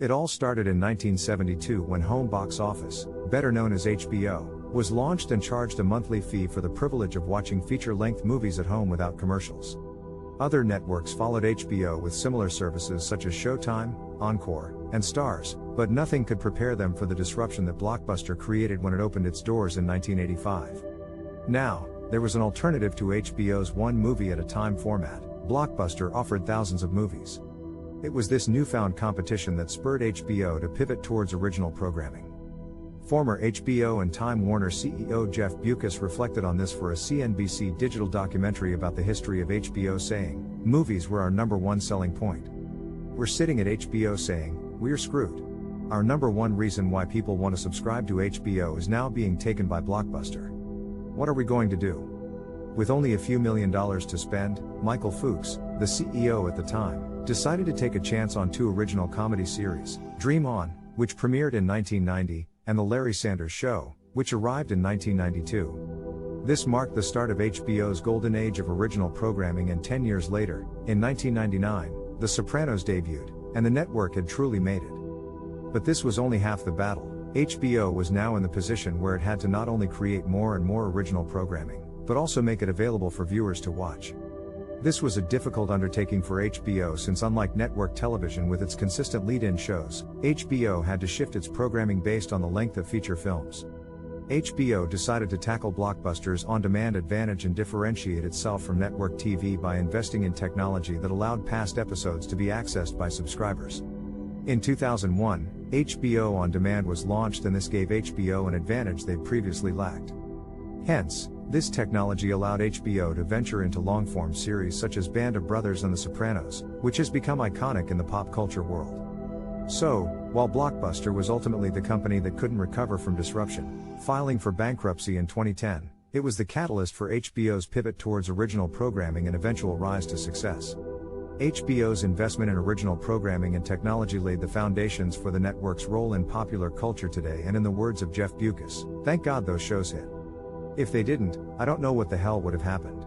It all started in 1972 when Home Box Office, better known as HBO, was launched and charged a monthly fee for the privilege of watching feature-length movies at home without commercials. Other networks followed HBO with similar services such as Showtime, Encore, and Starz, but nothing could prepare them for the disruption that Blockbuster created when it opened its doors in 1985. Now, there was an alternative to HBO's one movie at a time format. Blockbuster offered thousands of movies. It was this newfound competition that spurred HBO to pivot towards original programming. Former HBO and Time Warner CEO Jeff Bewkes reflected on this for a CNBC digital documentary about the history of HBO, saying, "Movies were our number one selling point. We're sitting at HBO saying, we're screwed. Our number one reason why people want to subscribe to HBO is now being taken by Blockbuster. What are we going to do?" With only a few $1 million to spend, Michael Fuchs, the CEO at the time, decided to take a chance on two original comedy series, Dream On, which premiered in 1990, and The Larry Sanders Show, which arrived in 1992. This marked the start of HBO's golden age of original programming, and 10 years later, in 1999, The Sopranos debuted, and the network had truly made it. But this was only half the battle. HBO was now in the position where it had to not only create more and more original programming, but also make it available for viewers to watch. This was a difficult undertaking for HBO since, unlike network television with its consistent lead-in shows, HBO had to shift its programming based on the length of feature films. HBO decided to tackle Blockbuster's on-demand advantage and differentiate itself from network TV by investing in technology that allowed past episodes to be accessed by subscribers. In 2001, HBO On Demand was launched, and this gave HBO an advantage they previously lacked. Hence, this technology allowed HBO to venture into long-form series such as Band of Brothers and The Sopranos, which has become iconic in the pop culture world. So, while Blockbuster was ultimately the company that couldn't recover from disruption, filing for bankruptcy in 2010, it was the catalyst for HBO's pivot towards original programming and eventual rise to success. HBO's investment in original programming and technology laid the foundations for the network's role in popular culture today, and in the words of Jeff Bewkes, "Thank God those shows hit. If they didn't, I don't know what the hell would have happened."